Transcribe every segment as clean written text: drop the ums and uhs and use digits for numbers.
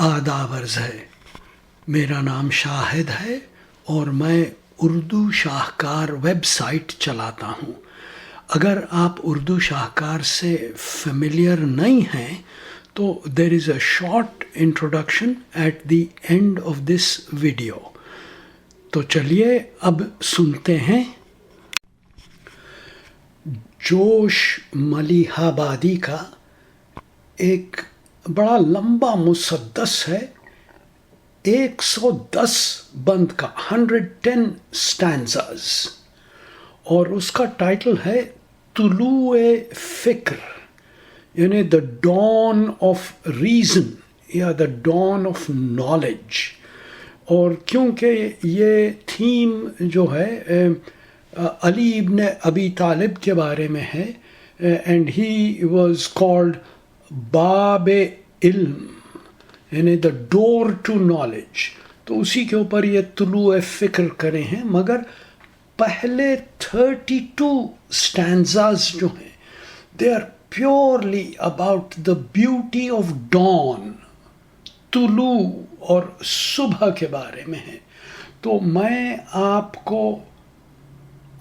آداب عرض ہے. میرا نام شاہد ہے اور میں اردو شاہکار ویب سائٹ چلاتا ہوں. اگر آپ اردو شاہکار سے فیملیئر نہیں ہیں تو there is a short introduction at the end of this video. تو چلیے اب سنتے ہیں. جوش ملیح آبادی کا ایک بڑا لمبا مسدس ہے، 110 بند کا، 110 سٹینزاز، اور اس کا ٹائٹل ہے طلوع فکر، یعنی دا ڈان آف ریزن یا دا ڈان آف نالج. اور کیونکہ یہ تھیم جو ہے علی ابن ابی طالب کے بارے میں ہے، اینڈ ہی واز کالڈ باب علم، یعنی دا ڈور ٹو نالج، تو اسی کے اوپر یہ طلوع فکر کرے ہیں. مگر پہلے 32 سٹینزاز جو ہیں they are purely about the beauty of dawn, طلوع اور صبح کے بارے میں ہے. تو میں آپ کو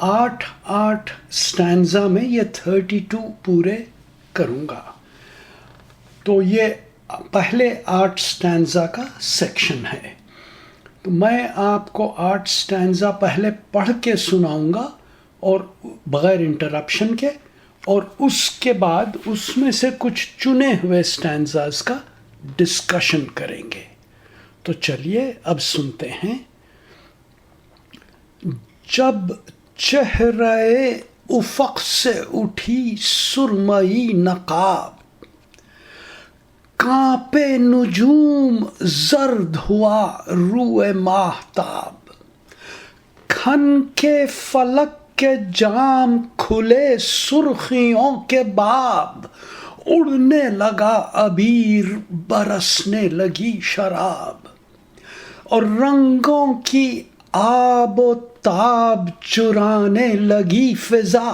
8 سٹینزا میں یہ 32 پورے کروں گا. تو یہ پہلے 8 سٹینزا کا سیکشن ہے. تو میں آپ کو 8 سٹینزا پہلے پڑھ کے سناؤں گا اور بغیر انٹرپشن کے، اور اس کے بعد اس میں سے کچھ چنے ہوئے سٹینزاز کا ڈسکشن کریں گے. تو چلیے اب سنتے ہیں. جب چہرہ افق سے اٹھی سرمئی نقاب، کانپے نجوم زرد ہوا روئے ماہتاب، کھن کے فلک کے جام کھلے سرخیوں کے باب، اڑنے لگا عبیر برسنے لگی شراب، اور رنگوں کی آب و تاب چرانے لگی فضا،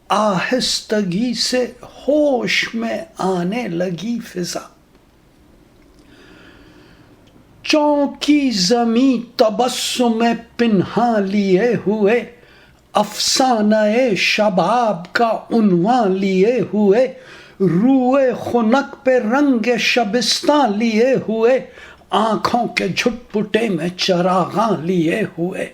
آہستگی سے ہوش میں آنے لگی فضا. چونکی زمیں تبسم پنہاں لیے ہوئے، افسانہ شباب کا عنوان لیے ہوئے، روئے خنک پہ رنگ شبستاں لیے ہوئے، آنکھوں کے جھٹپٹے میں چراغاں لیے ہوئے،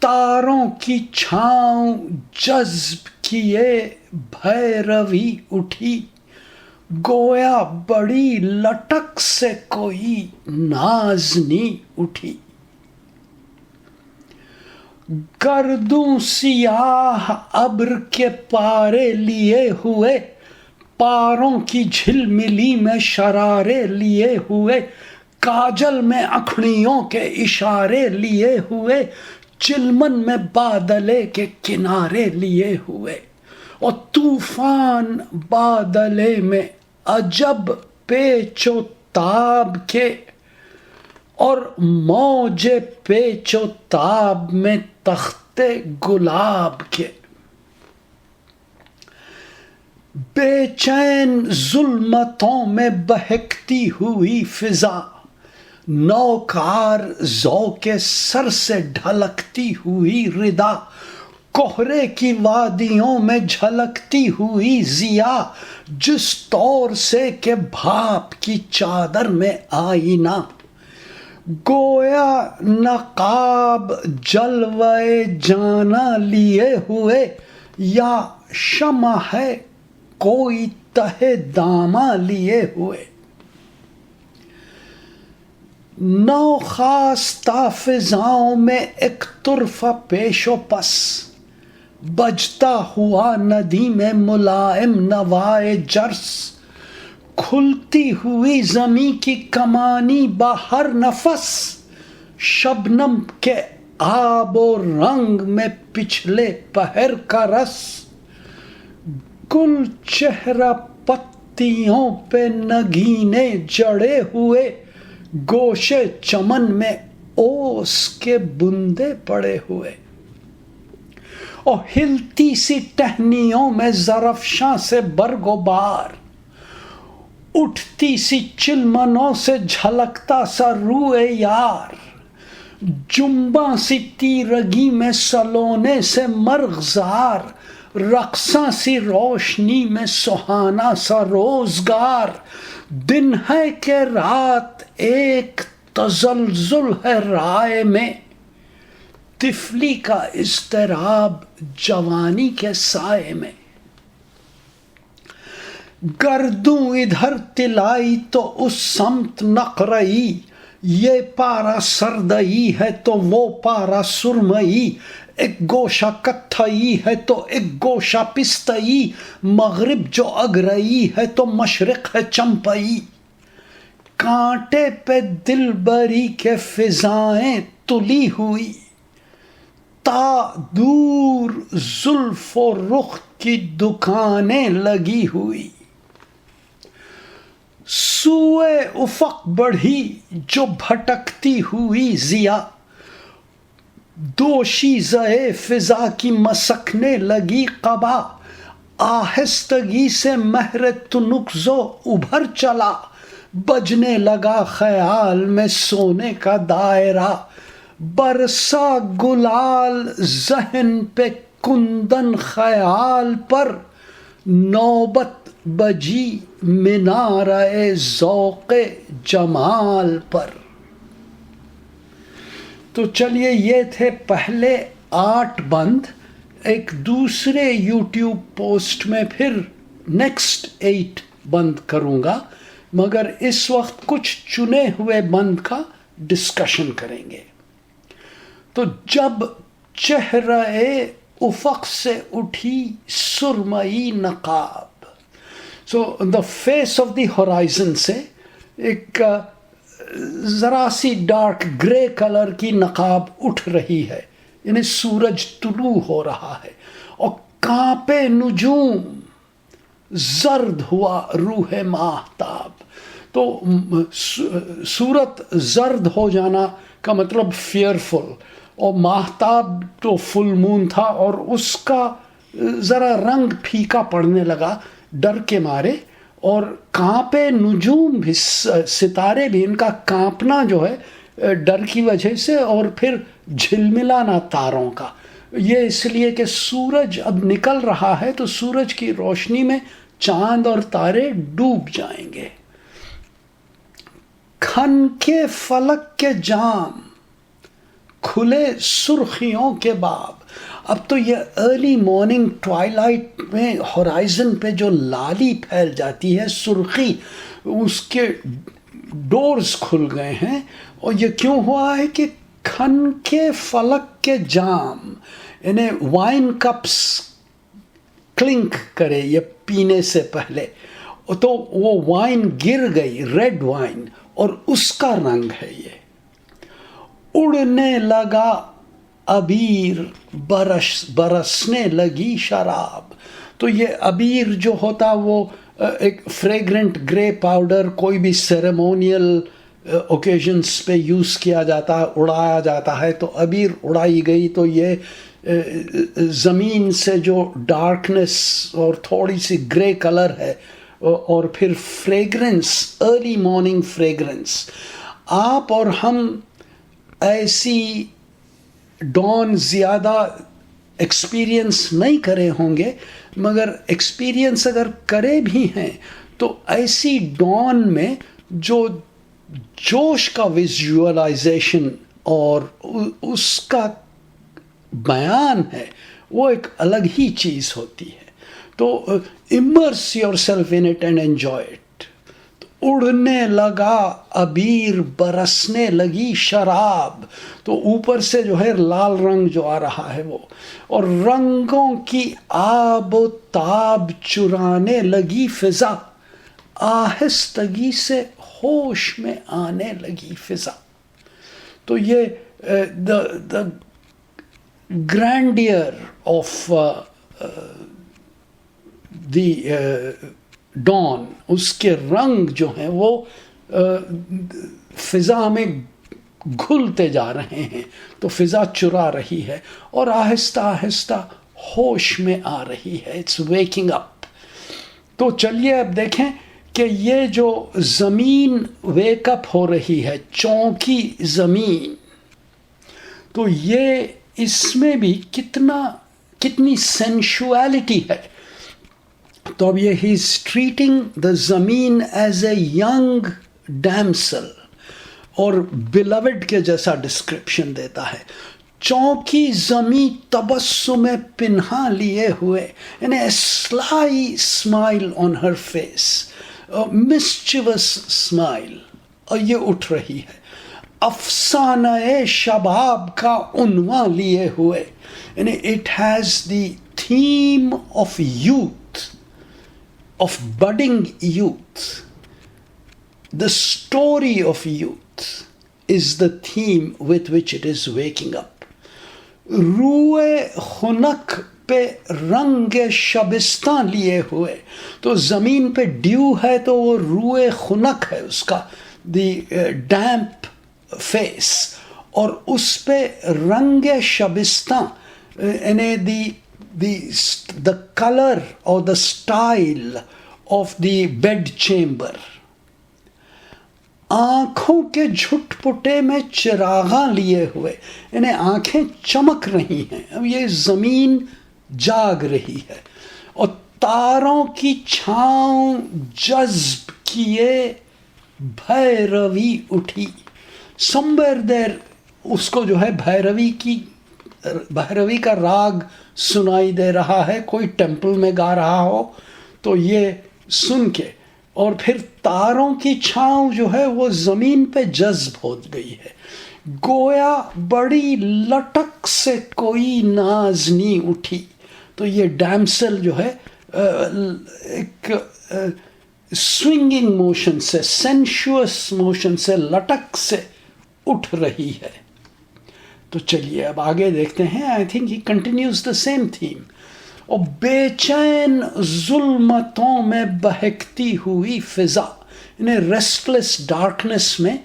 تاروں کی چھاؤں جذب کیے بھیروی اٹھی، گویا بڑی لٹک سے کوئی نازنی اٹھی. گردوں سیاہ ابر کے پارے لیے ہوئے، پاروں کی جھلملی میں شرارے لیے ہوئے، کاجل میں اکھڑیوں کے اشارے لیے ہوئے، چلمن میں بادلے کے کنارے لیے ہوئے، اور طوفان بادلے میں عجب پیچ و تاب کے، اور موج پیچ و تاب میں تختے گلاب کے. بے چین ظلمتوں میں بہکتی ہوئی فضا، نوکار ذوق سر سے ڈھلکتی ہوئی ردا، کوہرے کی وادیوں میں جھلکتی ہوئی ضیا، جس طور سے کہ بھاپ کی چادر میں آئینہ، گویا نقاب جلوے جانا لیے ہوئے، یا شمع ہے کوئی تہ داماں لیے ہوئے. نو خاستہ فضاؤں میں ایک طرفہ پیش و پس، بجتا ہوا ندی میں ملائم نوائے جرس، کھلتی ہوئی زمیں کی کمانی بہر نفس، شبنم کے آب و رنگ میں پچھلے پہر کا رس، گل چہرہ پتیوں پہ نگینے جڑے ہوئے، گوشے چمن میں اوس کے بندے پڑے ہوئے، اور ہلتی سی ٹہنیوں میں زرفشاں سے برگ و بار، اٹھتی سی چلمنوں سے جھلکتا سا روئے یار، جنباں سی تیرگی میں سلونے سے مرغزار، رقصاں سی روشنی میں سہانا سا روزگار، دن ہے کہ رات ایک تزلزل ہے رائے میں، طفلی کا اضطراب جوانی کے سائے میں، گردوں ادھر طلائی تو اس سمت نقرئی، یہ پارا سردئی ہے تو وہ پارا سرمئی، ایک گوشہ کتھئی ہے تو ایک گوشہ پستئی، مغرب جو اگرئی ہے تو مشرق ہے چمپئی، کانٹے پہ دلبری کے فضائیں تلی ہوئی، تا دور زلف و رخ کی دکانیں لگی ہوئی، سوئے افق بڑھی جو بھٹکتی ہوئی ضیا، دوشیزہ فضا کی مسکنے لگی قبا، آہستگی سے مہر تنکزو ابھر چلا، بجنے لگا خیال میں سونے کا دائرہ، برسا گلال ذہن پہ کندن خیال پر، نوبت بجی مینارہ ذوق جمال پر۔ تو چلیے یہ تھے پہلے 8 بند، ایک دوسرے یوٹیوب پوسٹ میں پھر نیکسٹ 8 بند کروں گا، مگر اس وقت کچھ چنے ہوئے بند کا ڈسکشن کریں گے۔ تو جب چہرہ افق سے اٹھی سرمئی نقاب، so the face of the horizon سے ایک ذرا سی ڈارک گرے کلر کی نقاب اٹھ رہی ہے، یعنی سورج طلوع ہو رہا ہے، اور کانپے نجوم، زرد ہوا روح ماہتاب۔ تو صورت زرد ہو جانا کا مطلب فیئرفل، اور ماہتاب تو فل مون تھا اور اس کا ذرا رنگ پھیکا پڑنے لگا ڈر کے مارے، اور کانپے نجوم بھی، ستارے بھی، ان کا کانپنا جو ہے ڈر کی وجہ سے، اور پھر جھلملانا تاروں کا، یہ اس لیے کہ سورج اب نکل رہا ہے تو سورج کی روشنی میں چاند اور تارے ڈوب جائیں گے۔ کھن کے فلک کے جام، کھلے سرخیوں کے باب۔ اب تو یہ ارلی مارننگ ٹوائلائٹ میں ہورائزن پہ جو لالی پھیل جاتی ہے، سرخی، اس کے ڈورز کھل گئے ہیں، اور یہ کیوں ہوا ہے کہ کھن کے فلک کے جام، یعنی وائن کپس کلنک کرے یہ پینے سے پہلے، تو وہ وائن گر گئی، ریڈ وائن، اور اس کا رنگ ہے یہ۔ اڑنے لگا عبیر، برسنے لگی شراب۔ تو یہ عبیر جو ہوتا وہ ایک فریگرنٹ گرے پاؤڈر کوئی بھی سیریمونیل اوکیزنس پہ یوز کیا جاتا ہے، اڑایا جاتا ہے، تو عبیر اڑائی گئی، تو یہ زمین سے جو ڈارکنس اور تھوڑی سی گرے کلر ہے، اور پھر فریگرنس، ارلی مارننگ فریگرنس۔ آپ اور ہم ایسی ڈان زیادہ ایکسپیرینس نہیں کرے ہوں گے، مگر ایکسپیرینس اگر کرے بھی ہیں تو ایسی ڈان میں جو جوش کا ویژولائزیشن اور اس کا بیان ہے وہ ایک الگ ہی چیز ہوتی ہے۔ تو immerse yourself in it and enjoy it۔ اڑنے لگا عبیر، برسنے لگی شراب، تو اوپر سے جو ہے لال رنگ جو آ رہا ہے وہ، اور رنگوں کی آب و تاب چرانے لگی فضا، آہستگی سے ہوش میں آنے لگی فضا۔ تو یہ the grandeur of the dawn، اس کے رنگ جو ہیں وہ فضا میں گھلتے جا رہے ہیں، تو فضا چرا رہی ہے اور آہستہ آہستہ ہوش میں آ رہی ہے، اٹس ویکنگ اپ۔ تو چلیے اب دیکھیں کہ یہ جو زمین ویک اپ ہو رہی ہے، چونکی زمین، تو یہ اس میں بھی کتنی سینشویلٹی ہے. تو اب یہ ہی از ٹریٹنگ دا زمین ایز اے ینگ ڈیمسل اور بلوڈ کے جیسا ڈسکرپشن دیتا ہے. چونکی زمیں تبسم پنہا لیے ہوئے، یعنی a sly smile on her face, a mischievous smile، اور یہ اٹھ رہی ہے. افسانہ شباب کا عنوان لیے ہوئے، یعنی it has the theme of youth, of budding youth. The story of youth is the theme with which it is waking up. روئے خنک پہ رنگ شبستان لیے ہوئے، تو زمین پہ ڈیو ہے تو وہ روئے خنک ہے اس کا، دی ڈیمپ فیس، اور اس پہ رنگ شبستان، یعنی the color or the style of the bed chamber. آنکھوں کے جھٹ پٹے میں چراغاں لیے ہوئے، یعنی آنکھیں چمک رہی ہیں، اب یہ زمین جاگ رہی ہے. اور تاروں کی چھاؤں جذب کیے بھیروی اٹھی. somewhere there اس کو جو ہے بھیروی کا راگ سنائی دے رہا ہے، کوئی ٹیمپل میں گا رہا ہو تو یہ سن کے، اور پھر تاروں کی چھاؤں جو ہے وہ زمین پہ جذب ہو گئی ہے. گویا بڑی لٹک سے کوئی نازنی اٹھی. تو یہ ڈیمسل جو ہے ایک سوئنگنگ موشن سے، سینشوس موشن سے، لٹک سے اٹھ رہی ہے. تو چلیے اب آگے دیکھتے ہیں. I think he continues the same theme. اور بے چین ظلمتوں میں بہکتی ہوئی فضا، یعنی ریسٹلیس ڈارکنیس میں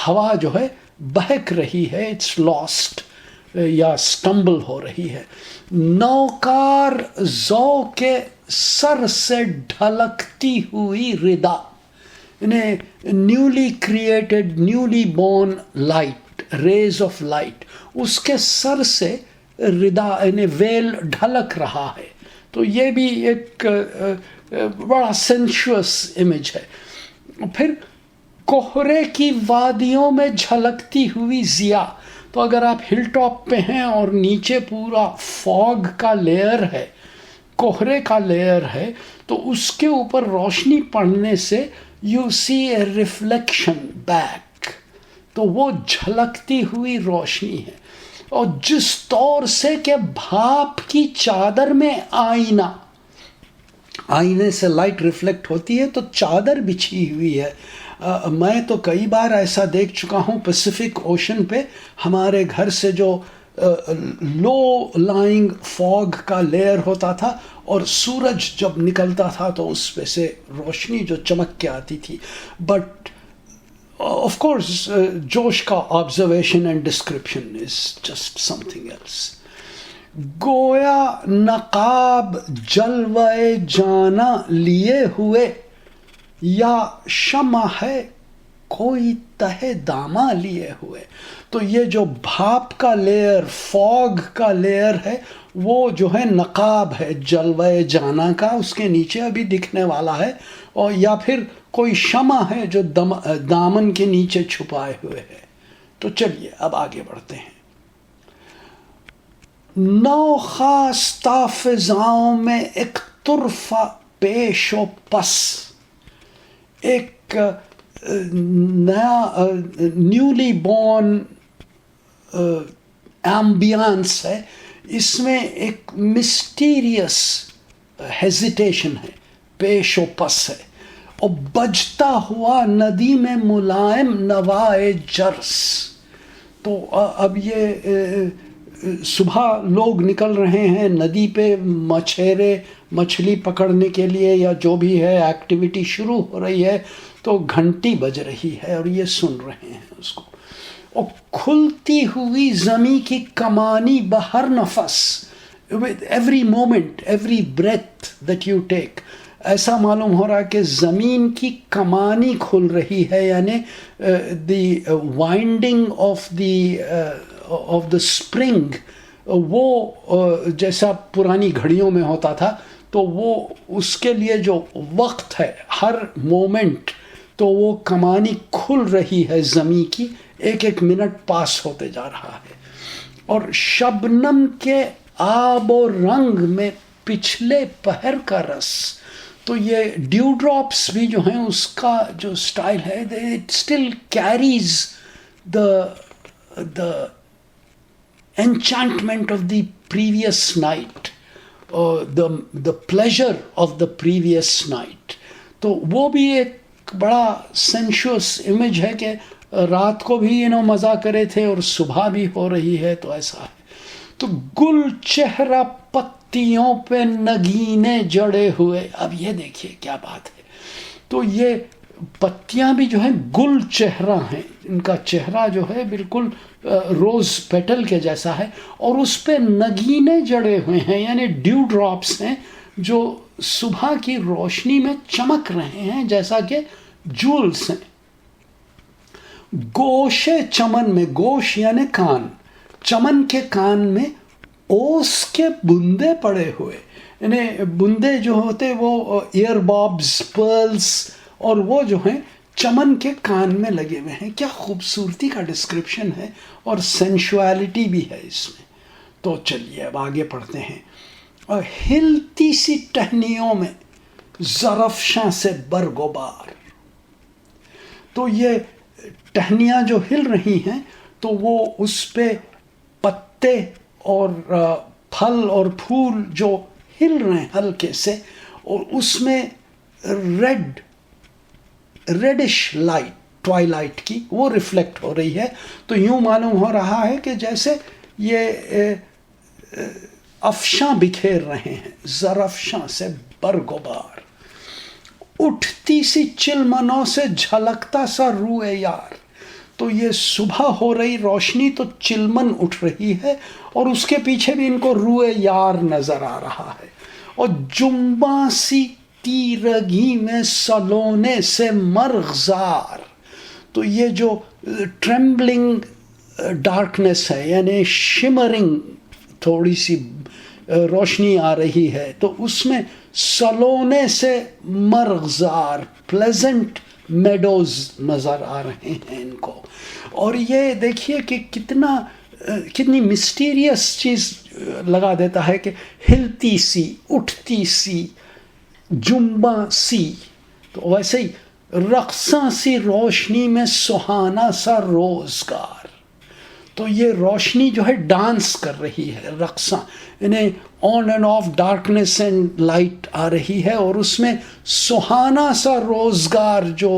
ہوا جو ہے بہک رہی ہے، اٹس لاسٹ یا سٹمبل ہو رہی ہے. نوکار ذوق سر سے ڈھلکتی ہوئی ردا، یعنی newly created, newly born light, rays of light, اس کے سر سے ردا یعنی ویل ڈھلک رہا ہے. تو یہ بھی ایک بڑا سینشوس امیج ہے. پھر کوہرے کی وادیوں میں جھلکتی ہوئی ضیا. تو اگر آپ ہل ٹاپ پہ ہیں اور نیچے پورا فوگ کا لیئر ہے، کوہرے کا لیئر ہے، تو اس کے اوپر روشنی پڑنے سے you see a reflection back, تو وہ جھلکتی ہوئی روشنی ہے. اور جس طور سے کہ بھاپ کی چادر میں آئینے سے لائٹ ریفلیکٹ ہوتی ہے تو چادر بچھی ہوئی ہے. میں تو کئی بار ایسا دیکھ چکا ہوں پیسیفک اوشن پہ، ہمارے گھر سے جو لو لائنگ فوگ کا لیئر ہوتا تھا اور سورج جب نکلتا تھا تو اس پہ سے روشنی جو چمک کے آتی تھی. بٹ of course جوش کا observation and description is just something else. گویا نقاب جلوے جانا لیے ہوئے، یا شمع ہے کوئی تہ دامہ لیے ہوئے. تو یہ جو بھاپ کا لیئر، فوگ کا لیئر ہے، وہ جو ہے نقاب ہے جلوے جانا کا، اس کے نیچے ابھی دکھنے والا ہے. اور یا پھر کوئی شمع ہے جو دامن کے نیچے چھپائے ہوئے ہے. تو چلیے اب آگے بڑھتے ہیں. نو خاستہ فضاؤں میں ایک طرفہ پیش و پس، ایک نیا نیولی بورن ایمبیانس ہے. اس میں ایک مسٹیریس ہیزیٹیشن ہے، پیش و پس ہے. اور بجتا ہوا ندی میں ملائم نوائے جرس. تو اب یہ صبح لوگ نکل رہے ہیں ندی پہ مچھیرے مچھلی پکڑنے کے لیے یا جو بھی ہے ایکٹیویٹی شروع ہو رہی ہے، تو گھنٹی بج رہی ہے اور یہ سن رہے ہیں اس کو. اور کھلتی ہوئی زمیں کی کمانی بہر نفس، with every moment, every breath that you take, ایسا معلوم ہو رہا ہے کہ زمین کی کمانی کھل رہی ہے، یعنی دی وائنڈنگ آف دا اسپرنگ، وہ جیسا پرانی گھڑیوں میں ہوتا تھا، تو وہ اس کے لیے جو وقت ہے ہر مومنٹ، تو وہ کمانی کھل رہی ہے زمین کی، ایک ایک منٹ پاس ہوتے جا رہا ہے. اور شبنم کے آب و رنگ میں پچھلے پہر کا رس، تو یہ ڈیو ڈراپس بھی جو ہیں اس کا جو سٹائل ہے، it still carries the enchantment of the previous night, the pleasure of the previous night. تو وہ بھی ایک بڑا سینشوس امیج ہے کہ رات کو بھی مزہ کرے تھے اور صبح بھی ہو رہی ہے، تو ایسا ہے. تو گل چہرہ پتیوں پہ نگینے جڑے ہوئے، اب یہ دیکھیے کیا بات ہے. تو یہ پتیاں بھی جو ہیں گل چہرہ ہیں، ان کا چہرہ جو ہے بالکل روز پیٹل کے جیسا ہے، اور اس پہ نگینے جڑے ہوئے ہیں، یعنی ڈیو ڈراپس ہیں جو صبح کی روشنی میں چمک رہے ہیں جیسا کہ جولز ہیں. گوش چمن میں، گوش یعنی کان، چمن کے کان میں اوس کے بندے پڑے ہوئے، یعنی بندے جو ہوتے وہ ایئر بابز، پرلز، اور وہ جو ہیں چمن کے کان میں لگے ہوئے ہیں. کیا خوبصورتی کا ڈسکرپشن ہے اور سینشوالٹی بھی ہے اس میں. تو چلیے اب آگے پڑھتے ہیں. اور ہلتی سی ٹہنیوں میں زرفشاں سے برگوبار، تو یہ ٹہنیاں جو ہل رہی ہیں تو وہ اس پہ پتے اور پھل اور پھول جو ہل رہے ہیں ہلکے سے، اور اس میں ریڈش لائٹ، ٹوائلائٹ کی، وہ ریفلیکٹ ہو رہی ہے. تو یوں معلوم ہو رہا ہے کہ جیسے یہ افشاں بکھیر رہے ہیں، زرافشاں سے برگوبار. اٹھتی سی چلمنوں سے جھلکتا سا روئے یار، تو یہ صبح ہو رہی روشنی تو چلمن اٹھ رہی ہے، اور اس کے پیچھے بھی ان کو روئے یار نظر آ رہا ہے. اور جمباں سی تیرگی میں سلونے سے مرغزار، تو یہ جو ٹریمبلنگ ڈارکنیس ہے، یعنی شمرنگ تھوڑی سی روشنی آ رہی ہے، تو اس میں سلونے سے مرغزار، پلیزنٹ میڈوز نظر آ رہے ہیں ان کو. اور یہ دیکھیے کہ کتنی مسٹیریس چیز لگا دیتا ہے کہ ہلتی سی، اٹھتی سی، جمباں سی، تو ویسے ہی رقصاں سی روشنی میں سہانا سا روزگار. تو یہ روشنی جو ہے ڈانس کر رہی ہے، رقصاں، انہیں on and off darkness and light آ رہی ہے، اور اس میں سہانا سا روزگار جو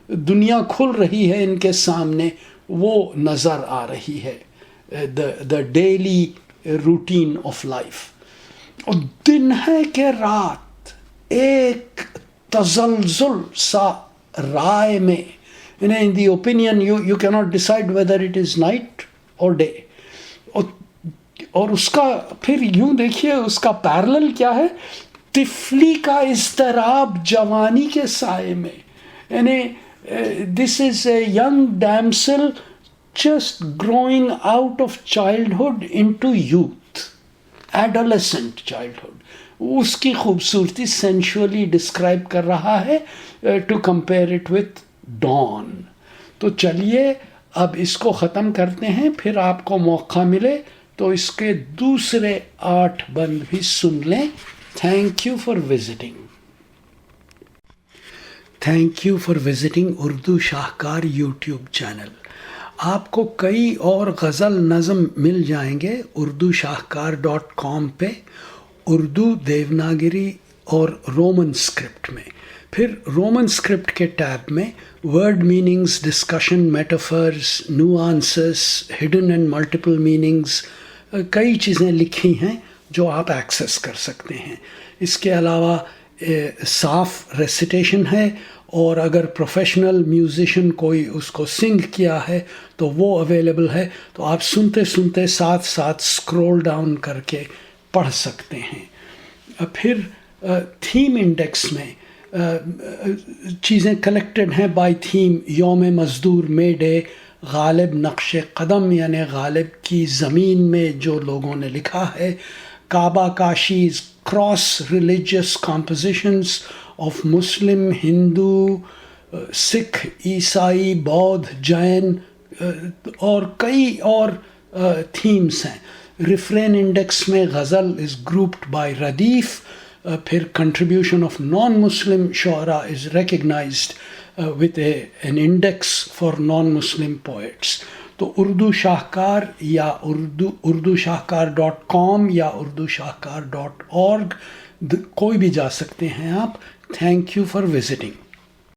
دنیا کھل رہی ہے ان کے سامنے، وہ نظر آ رہی ہے. The daily routine of life. اور دن ہے کہ رات ایک تزلزل سا رائے میں، in the opinion you cannot decide whether it is night or day. اور اس کا پھر یوں دیکھیے اس کا پیرلل کیا ہے، طفلی کا اضطراب جوانی کے سائے میں، یعنی this is a young damsel just growing out of childhood into youth, adolescent childhood. اس کی خوبصورتی سینشولی ڈسکرائب کر رہا ہے to compare it with dawn. تو چلیے اب اس کو ختم کرتے ہیں، پھر آپ کو موقع ملے تو اس کے دوسرے 8 بند بھی سن لیں. Thank you for visiting. Thank you for visiting Urdu شاہکار یوٹیوب چینل. آپ کو کئی اور غزل نظم مل جائیں گے urdushahkar.com پہ، اردو، دیوناگری اور رومن اسکرپٹ میں. پھر رومن اسکرپٹ کے ٹیب میں word meanings, discussion, metaphors, nuances, hidden and multiple meanings, کئی چیزیں لکھی ہیں جو آپ ایکسیس کر سکتے ہیں. اس کے علاوہ صاف ریسیٹیشن ہے، اور اگر پروفیشنل میوزیشین کوئی اس کو سنگ کیا ہے تو وہ اویلیبل ہے، تو آپ سنتے سنتے ساتھ ساتھ اسکرول ڈاؤن کر کے پڑھ سکتے ہیں. پھر تھیم انڈیکس میں چیزیں کلیکٹڈ ہیں بائی تھیم. یوم مزدور، مے ڈے، غالب نقش قدم یعنی غالب کی زمین میں جو لوگوں نے لکھا ہے، کعبہ کاشیز، cross religious compositions of Muslim, Hindu, Sikh, عیسائی، بودھ، جین اور کئی اور تھیمز ہیں. ریفرین انڈیکس میں غزل از گروپڈ بائی ردیف. پھر کنٹریبیوشن آف نان مسلم شعراء از recognised with an index for non-Muslim poets. تو اردو شاہکار یا اردو شاہکار.com یا اردو شاہکار.org کوئی بھی جا سکتے ہیں آپ. Thank you for visiting.